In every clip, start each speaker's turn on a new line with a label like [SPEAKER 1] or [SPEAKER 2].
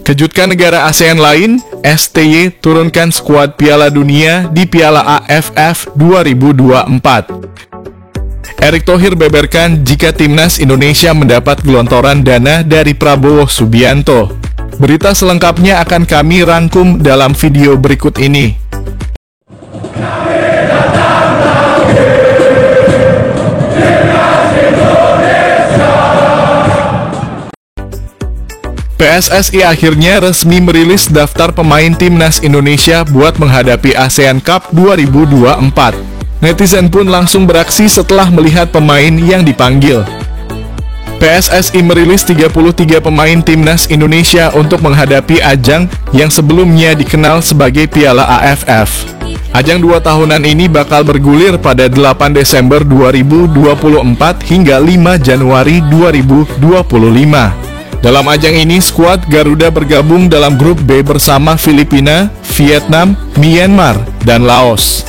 [SPEAKER 1] Kejutkan negara ASEAN lain, STY turunkan skuad Piala Dunia di Piala AFF 2024. Erick Thohir beberkan jika timnas Indonesia mendapat gelontoran dana dari Prabowo Subianto. Berita selengkapnya akan kami rangkum dalam video berikut ini. PSSI akhirnya resmi merilis daftar pemain timnas Indonesia buat menghadapi ASEAN Cup 2024. Netizen pun langsung beraksi setelah melihat pemain yang dipanggil. PSSI merilis 33 pemain timnas Indonesia untuk menghadapi ajang yang sebelumnya dikenal sebagai Piala AFF. Ajang 2 tahunan ini bakal bergulir pada 8 Desember 2024 hingga 5 Januari 2025. Dalam ajang ini, skuad Garuda bergabung dalam grup B bersama Filipina, Vietnam, Myanmar, dan Laos.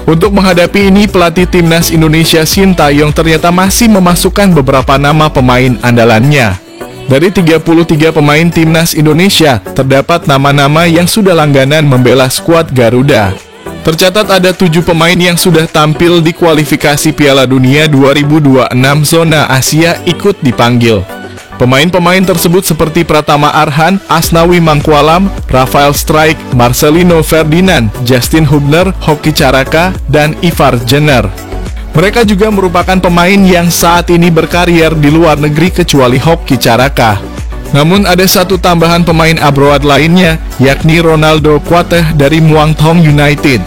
[SPEAKER 1] Untuk menghadapi ini, pelatih timnas Indonesia Shin Tae-yong ternyata masih memasukkan beberapa nama pemain andalannya. Dari 33 pemain timnas Indonesia, terdapat nama-nama yang sudah langganan membela skuad Garuda. Tercatat ada 7 pemain yang sudah tampil di kualifikasi Piala Dunia 2026 zona Asia ikut dipanggil. Pemain-pemain tersebut seperti Pratama Arhan, Asnawi Mangkualam, Rafael Strike, Marcelino Ferdinand, Justin Hubner, Hoki Caraka, dan Ivar Jenner. Mereka juga merupakan pemain yang saat ini berkarier di luar negeri kecuali Hoki Caraka. Namun ada satu tambahan pemain abroad lainnya, yakni Ronaldo Kuateh dari Muang Thong United.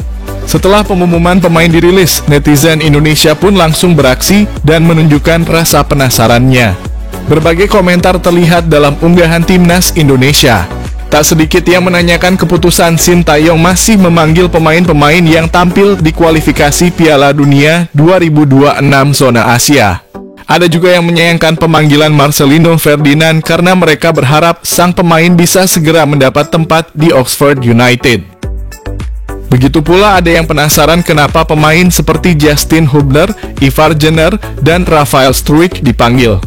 [SPEAKER 1] Setelah pengumuman pemain dirilis, netizen Indonesia pun langsung beraksi dan menunjukkan rasa penasarannya. Berbagai komentar terlihat dalam unggahan timnas Indonesia. Tak sedikit yang menanyakan keputusan Shin Tae-yong masih memanggil pemain-pemain yang tampil di kualifikasi Piala Dunia 2026 zona Asia. Ada juga yang menyayangkan pemanggilan Marcelino Ferdinand karena mereka berharap sang pemain bisa segera mendapat tempat di Oxford United. Begitu pula ada yang penasaran kenapa pemain seperti Justin Hubner, Ivar Jenner, dan Rafael Struijk dipanggil.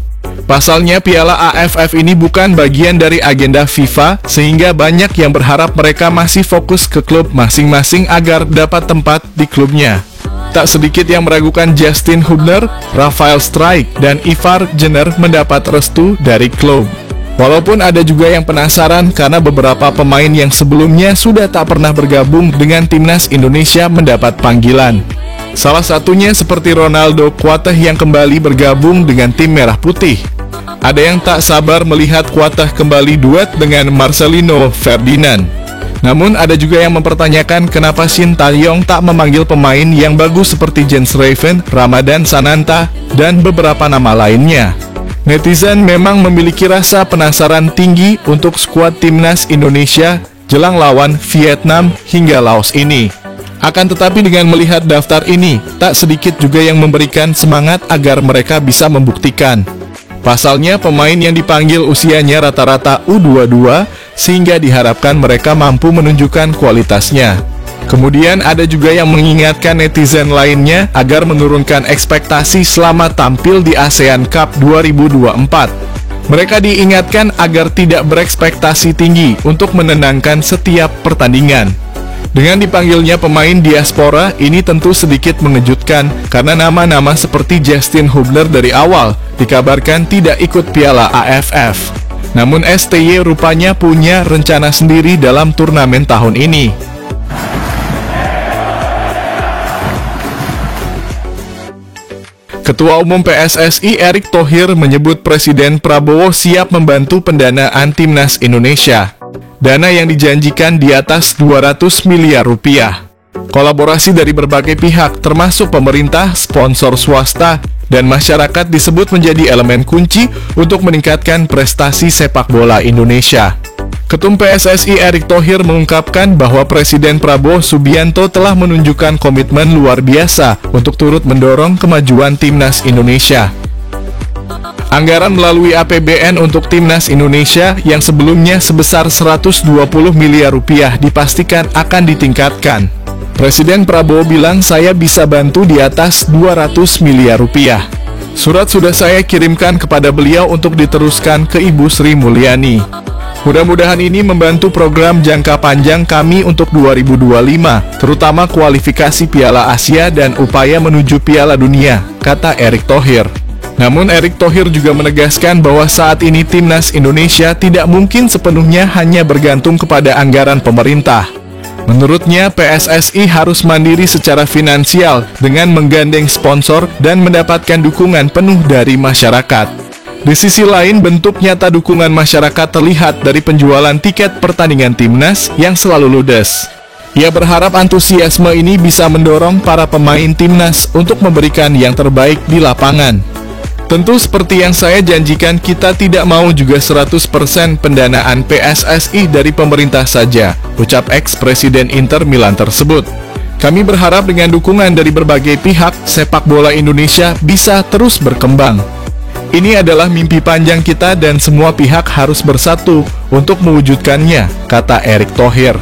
[SPEAKER 1] Pasalnya Piala AFF ini bukan bagian dari agenda FIFA, sehingga banyak yang berharap mereka masih fokus ke klub masing-masing agar dapat tempat di klubnya. Tak sedikit yang meragukan Justin Hubner, Rafael Strike, dan Ivar Jenner mendapat restu dari klub. Walaupun ada juga yang penasaran karena beberapa pemain yang sebelumnya sudah tak pernah bergabung dengan timnas Indonesia mendapat panggilan. Salah satunya seperti Ronaldo Kuateh yang kembali bergabung dengan tim Merah Putih. Ada yang tak sabar melihat Kuateh kembali duet dengan Marcelino Ferdinand. Namun ada juga yang mempertanyakan kenapa Shin Tae-yong tak memanggil pemain yang bagus seperti Jens Raven, Ramadan Sananta, dan beberapa nama lainnya. Netizen memang memiliki rasa penasaran tinggi untuk skuad timnas Indonesia jelang lawan Vietnam hingga Laos ini. Akan tetapi dengan melihat daftar ini, tak sedikit juga yang memberikan semangat agar mereka bisa membuktikan. Pasalnya pemain yang dipanggil usianya rata-rata U22, sehingga diharapkan mereka mampu menunjukkan kualitasnya. Kemudian ada juga yang mengingatkan netizen lainnya agar menurunkan ekspektasi selama tampil di ASEAN Cup 2024. Mereka diingatkan agar tidak berekspektasi tinggi untuk menenangkan setiap pertandingan. Dengan dipanggilnya pemain diaspora, ini tentu sedikit mengejutkan karena nama-nama seperti Justin Hubner dari awal dikabarkan tidak ikut Piala AFF. Namun STY rupanya punya rencana sendiri dalam turnamen tahun ini. Ketua Umum PSSI Erick Thohir menyebut Presiden Prabowo siap membantu pendanaan timnas Indonesia. Dana yang dijanjikan di atas 200 miliar rupiah. Kolaborasi dari berbagai pihak termasuk pemerintah, sponsor swasta, dan masyarakat disebut menjadi elemen kunci untuk meningkatkan prestasi sepak bola Indonesia. Ketum PSSI Erick Thohir mengungkapkan bahwa Presiden Prabowo Subianto telah menunjukkan komitmen luar biasa untuk turut mendorong kemajuan timnas Indonesia. Anggaran melalui APBN untuk timnas Indonesia yang sebelumnya sebesar 120 miliar rupiah dipastikan akan ditingkatkan. Presiden Prabowo bilang saya bisa bantu di atas 200 miliar rupiah. Surat sudah saya kirimkan kepada beliau untuk diteruskan ke Ibu Sri Mulyani. Mudah-mudahan ini membantu program jangka panjang kami untuk 2025, terutama kualifikasi Piala Asia dan upaya menuju Piala Dunia, kata Erick Thohir. Namun Erick Thohir juga menegaskan bahwa saat ini timnas Indonesia tidak mungkin sepenuhnya hanya bergantung kepada anggaran pemerintah. Menurutnya, PSSI harus mandiri secara finansial dengan menggandeng sponsor dan mendapatkan dukungan penuh dari masyarakat. Di sisi lain, bentuk nyata dukungan masyarakat terlihat dari penjualan tiket pertandingan timnas yang selalu ludes. Ia berharap antusiasme ini bisa mendorong para pemain timnas untuk memberikan yang terbaik di lapangan. Tentu seperti yang saya janjikan, kita tidak mau juga 100% pendanaan PSSI dari pemerintah saja, ucap ex-presiden Inter Milan tersebut. Kami berharap dengan dukungan dari berbagai pihak, sepak bola Indonesia bisa terus berkembang. Ini adalah mimpi panjang kita dan semua pihak harus bersatu untuk mewujudkannya, kata Erick Thohir.